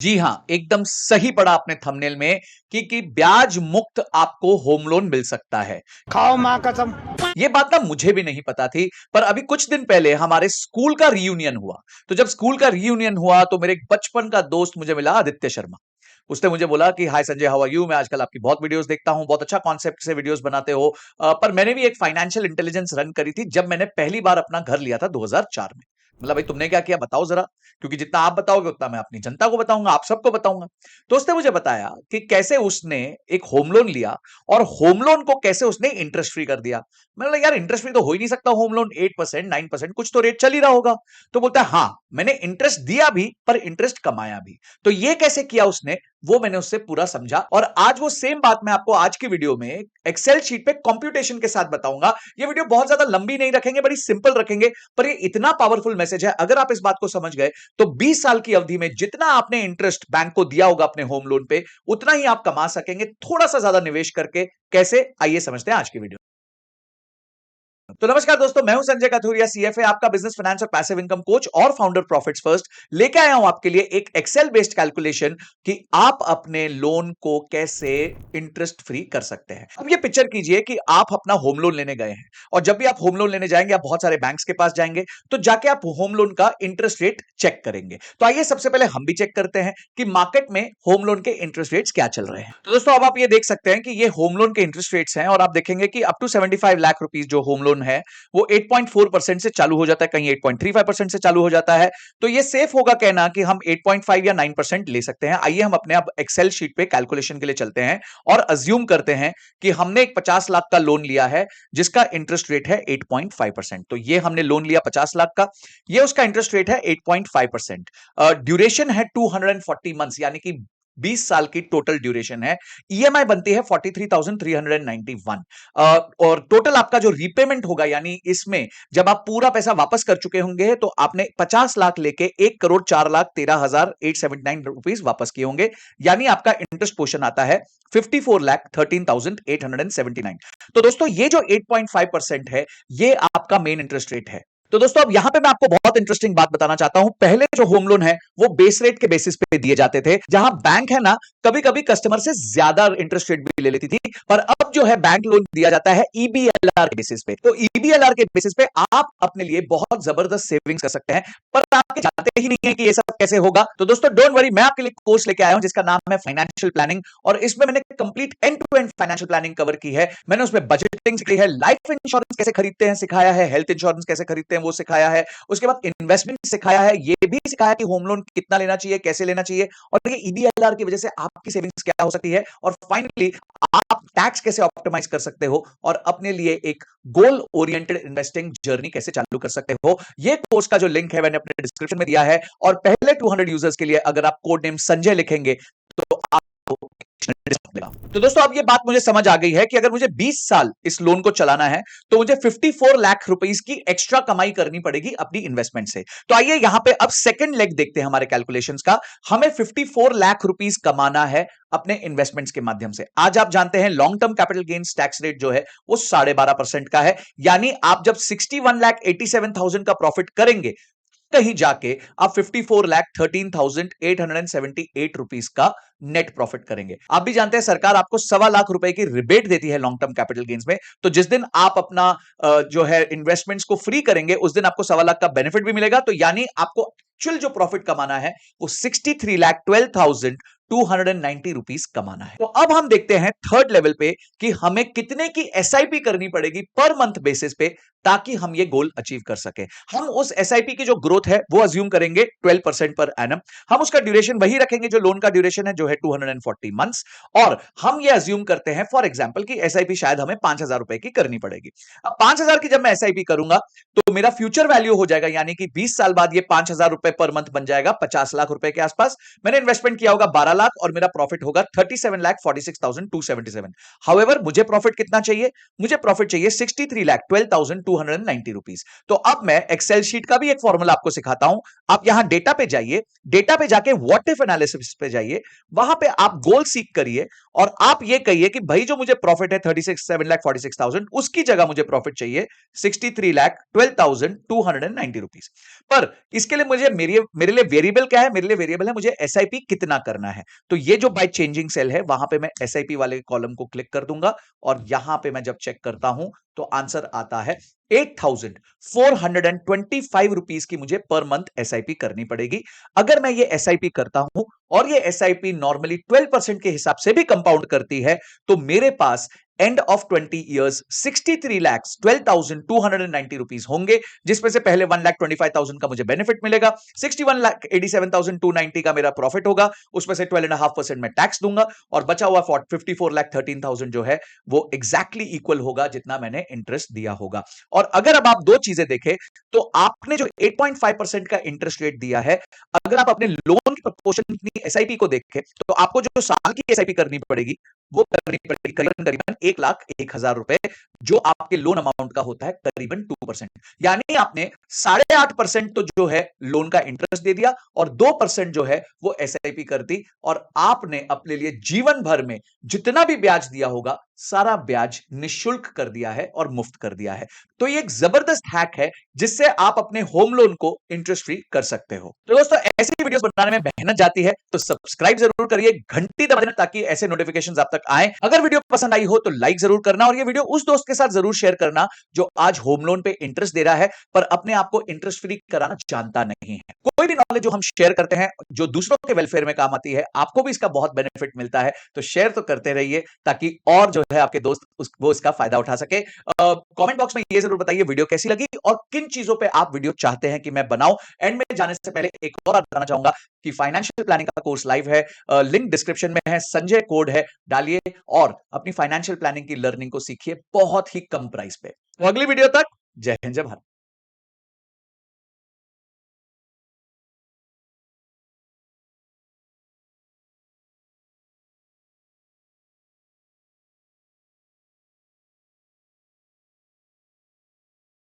जी हां, एकदम सही पढ़ा आपने थंबनेल में कि ब्याज मुक्त आपको होम लोन मिल सकता है। खाओ मां कसम। ये बात ना मुझे भी नहीं पता थी, पर अभी कुछ दिन पहले हमारे स्कूल का रियूनियन हुआ। तो जब स्कूल का रियूनियन हुआ तो मेरे एक बचपन का दोस्त मुझे मिला, आदित्य शर्मा। उसने मुझे बोला कि हाय संजय, हाउ आर यू? मैं आजकल आपकी बहुत वीडियोस देखता हूं, बहुत अच्छा कॉन्सेप्ट से वीडियोस बनाते हो। पर मैंने भी एक फाइनेंशियल इंटेलिजेंस रन करी थी जब मैंने पहली बार अपना घर लिया था 2004 में। मतलब भाई तुमने क्या किया बताओ जरा, क्योंकि जितना आप बताओगे उतना मैं अपनी जनता को बताऊंगा, आप सबको बताऊंगा। तो उसने मुझे बताया कि कैसे उसने एक होम लोन लिया और होम लोन को कैसे उसने इंटरेस्ट फ्री कर दिया। मैंने बोला यार इंटरेस्ट फ्री तो हो ही नहीं सकता, होम लोन 8% 9% कुछ तो रेट चल ही रहा होगा। तो बोलता है हाँ, मैंने इंटरेस्ट दिया भी पर इंटरेस्ट कमाया भी। तो ये कैसे किया उसने, वो मैंने उससे पूरा समझा और आज वो सेम बात मैं आपको आज की वीडियो में एक्सेल शीट पे कंप्यूटेशन के साथ बताऊंगा। ये वीडियो बहुत ज्यादा लंबी नहीं रखेंगे, बड़ी सिंपल रखेंगे, पर ये इतना पावरफुल मैसेज है। अगर आप इस बात को समझ गए तो 20 साल की अवधि में जितना आपने इंटरेस्ट बैंक को दिया होगा अपने होम लोन पे, उतना ही आप कमा सकेंगे थोड़ा सा ज्यादा निवेश करके। कैसे, आइए समझते हैं आज की वीडियो। तो नमस्कार दोस्तों, मैं हूं संजय कथुरिया, सीएफए, आपका बिजनेस फाइनेंस और पैसिव इनकम कोच और फाउंडर प्रॉफिट्स फर्स्ट। लेके आया हूं आपके लिए एक एक्सेल बेस्ड कैलकुलेशन कि आप अपने लोन को कैसे इंटरेस्ट फ्री कर सकते हैं। अब ये पिक्चर कीजिए कि आप अपना होम लोन लेने गए हैं और जब भी आप होम लोन लेने जाएंगे आप बहुत सारे बैंक्स के पास जाएंगे, तो जाके आप होम लोन का इंटरेस्ट रेट चेक करेंगे। तो आइए सबसे पहले हम भी चेक करते हैं कि मार्केट में होम लोन के इंटरेस्ट रेट्स क्या चल रहे हैं। तो दोस्तों अब आप ये देख सकते हैं कि ये होम लोन के इंटरेस्ट रेट्स हैं और आप देखेंगे कि अप टू 75 लाख रुपीस जो होम लोन है वो 8.4% से चालू हो जाता है, कहीं 8.35% से चालू हो जाता है। तो ये सेफ होगा कहना कि हम 8.5 या 9% ले सकते हैं। आइए हम अपने अब एक्सेल शीट पे कैलकुलेशन के लिए चलते हैं और अज्यूम करते हैं कि हमने एक 50 लाख का लोन लिया है जिसका इंटरेस्ट रेट है 8.5%। तो ये हमने लोन लिया 50 लाख का, ये उसका इंटरेस्ट रेट है 8.5%। ड्यूरेशन है 240 मंथ्स, यानी कि 20 साल की टोटल ड्यूरेशन है। ईएमआई बनती है 43,391 और टोटल आपका जो रीपेमेंट होगा, यानी इसमें जब आप पूरा पैसा वापस कर चुके होंगे तो आपने 50 लाख लेके 1,04,13,879 रुपीस वापस किए होंगे, यानी आपका इंटरेस्ट पोर्शन आता है 54,13,879। तो दोस्तों ये जो 8.5% है ये आपका मेन इंटरेस्ट रेट है। तो दोस्तों अब यहां पे मैं आपको बहुत इंटरेस्टिंग बात बताना चाहता हूं। पहले जो होम लोन है वो बेस रेट के बेसिस पे दिए जाते थे, जहां बैंक है ना कभी कभी कस्टमर से ज्यादा इंटरेस्ट रेट भी ले लेती थी, पर अब जो है बैंक लोन दिया जाता है ईबीएलआर के बेसिस पे। तो ईबीएलआर के बेसिस पे आप अपने लिए बहुत जबरदस्त सेविंग्स कर सकते हैं, पर आप जानते ही नहीं है कि ये सब कैसे होगा। तो दोस्तों डोंट वरी, मैं आपके लिए कोर्स लेके आया हूं जिसका नाम है फाइनेंशियल प्लानिंग, और इसमें मैंने complete end to end financial planning cover की है। मैंने उसमें बजटिंग सिखाई है, लाइफ इंश्योरेंस कैसे खरीदते हैं सिखाया है, हेल्थ इंश्योरेंस कैसे खरीदते हैं वो सिखाया है, उसके बाद इन्वेस्टमेंट सिखाया है, ये भी सिखाया कि होम लोन कितना लेना चाहिए, कैसे लेना चाहिए, और ये ईबीएलआर की वजह से आपकी सेविंग्स क्या हो सकती है, और फाइनली आप टैक्स कैसे ऑप्टिमाइज कर सकते हो और अपने लिए एक गोल ओरिएंटेड इन्वेस्टिंग जर्नी कैसे चालू कर सकते हो। ये कोर्स का जो लिंक है मैंने अपने डिस्क्रिप्शन में दिया है, और पहले 200 यूजर्स के लिए अगर आप कोड नेम संजय लिखेंगे तो आपको तो दोस्तों अब ये बात मुझे समझ आ गई है कि अगर मुझे 20 साल इस लोन को चलाना है तो मुझे 54 लाख रुपीस की एक्स्ट्रा कमाई करनी पड़ेगी अपनी इन्वेस्टमेंट से। तो आइए यहां पे अब सेकंड लेग देखते हैं हमारे कैलकुलेशंस का। हमें 54 लाख रुपीस कमाना है अपने इन्वेस्टमेंट्स के माध्यम से। आज आप जानते हैं long term capital gains tax rate जो है वो 12.5% का है, यानी आप जब 61,87,000 का प्रॉफिट करेंगे कहीं जाके आप 54,13,878 रुपीस का नेट प्रॉफिट करेंगे। आप भी जानते हैं सरकार आपको 1.25 लाख रुपए की रिबेट देती है लॉन्ग टर्म कैपिटल गेन्स में। तो जिस दिन आप अपना जो है इन्वेस्टमेंट्स को फ्री करेंगे उस दिन आपको 1.25 लाख का बेनिफिट भी मिलेगा। तो यानी आपको एक्चुअल जो प्रॉफिट कमाना है वो 63,12,290 रुपीस कमाना है। तो अब हम देखते हैं थर्ड लेवल पे कि हमें कितने की एसआईपी करनी पड़ेगी पर मंथ बेसिस पे ताकि हम ये गोल अचीव कर सके। हम उस एसआईपी की जो ग्रोथ है वो अज्यूम करेंगे 12% पर एनम। हम उसका ड्यूरेशन वही रखेंगे जो लोन का ड्यूरेशन है, जो है 240 मंथ्स, और हम ये अज्यूम करते हैं फॉर एग्जांपल कि एसआईपी शायद हमें 5,000 रुपए की करनी पड़ेगी। अब 5,000 की जब मैं एसआईपी करूंगा तो मेरा फ्यूचर वैल्यू हो जाएगा, यानी कि 20 साल बाद ये 5,000 रुपए पर मंथ बन जाएगा 50 लाख रुपए के आसपास। मैंने इन्वेस्टमेंट किया होगा 12 लाख और मेरा प्रॉफिट होगा 37,46,277। हाउएवर मुझे प्रॉफिट कितना चाहिए? मुझे प्रॉफिट चाहिए 63,12,290 रुपीस। तो अब मैं एक्सेल शीट का भी एक फॉर्मूला आपको सिखाता हूं। आप यहां डेटा पे जाइए, डेटा पे जाके व्हाट इफ एनालिसिस पे जाइए, वहां पे आप गोल सीक करिए और आप ये कहिए कि भाई जो मुझे प्रॉफिट है 37,46,000, उसकी जगह मुझे प्रॉफिट चाहिए 63,12,290 रुपीस। पर इसके लिए मेरे लिए वेरिएबल क्या है? मेरे लिए वेरिएबल है मुझे एसआईपी कितना करना है। तो ये जो बाय चेंजिंग सेल है, वहां पे मैं एसआईपी वाले कॉलम को क्लिक कर दूंगा और यहां पे मैं जब चेक करता हूं तो आंसर आता है 8,425 रुपीस की मुझे पर मंथ एसआईपी करनी पड़ेगी। अगर मैं ये एसआईपी करता हूं और ये एसआईपी नॉर्मली 12% के हिसाब से भी कंपाउंड करती है, तो मेरे पास एंड ऑफ 20 इयर्स 63,12,290 रुपीस होंगे, जिसमें से पहले 1,25,000 का मुझे बेनिफिट मिलेगा, 61,87,290 का मेरा प्रॉफिट होगा, उसमें से 12.5% मैं टैक्स दूंगा और बचा हुआ 54,13,000 जो है वो एग्जैक्टली इक्वल होगा जितना मैंने इंटरेस्ट दिया होगा। और अगर अब आप दो चीजें देखें तो आपने जो 8.5% का इंटरेस्ट रेट दिया है, अगर आप अपने लोन की प्रपोर्शन की एसआईपी को देखें तो आपको जो साल की एसआईपी करनी पड़ेगी वो करनी पड़ेगी करीबन करीबन 1,01,000 रुपए, जो आपके लोन अमाउंट का होता है करीबन 2%। यानी आपने 8.5% तो जो है लोन का इंटरेस्ट दे दिया और 2% जो है वो एसआईपी कर दी, और आपने अपने लिए जीवन भर में जितना भी ब्याज दिया होगा सारा ब्याज निशुल्क कर दिया है और मुफ्त कर दिया है। तो ये एक जबरदस्त हैक है जिससे आप अपने होम लोन को इंटरेस्ट फ्री कर सकते हो। तो दोस्तों, ऐसी वीडियोस बनाने में मेहनत जाती है तो सब्सक्राइब जरूर करिए, घंटी दबा देना ताकि ऐसे नोटिफिकेशंस आप तक आए। अगर वीडियो पसंद आई हो तो लाइक जरूर करना और ये वीडियो उस दोस्त के साथ जरूर शेयर करना जो आज होम लोन पे इंटरेस्ट दे रहा है पर अपने आप को इंटरेस्ट फ्री कराना जानता नहीं है। कोई भी नॉलेज जो हम शेयर करते हैं जो दूसरों के वेलफेयर में काम आती है, आपको भी इसका बहुत बेनिफिट मिलता है, तो शेयर तो करते रहिए ताकि और जो है आपके दोस्त वो इसका फायदा उठा सके। कमेंट बॉक्स में ये जरूर बताइए वीडियो कैसी लगी और किन चीजों पे आप वीडियो चाहते हैं कि मैं बनाऊं। एंड में जाने से पहले एक और बात बताना चाहूंगा कि फाइनेंशियल प्लानिंग का कोर्स लाइव है, लिंक डिस्क्रिप्शन में है, संजय कोड है, डालिए और अपनी फाइनेंशियल प्लानिंग की लर्निंग को सीखिए बहुत ही कम प्राइस पे। तो अगली वीडियो तक जय हिंद जय भारत।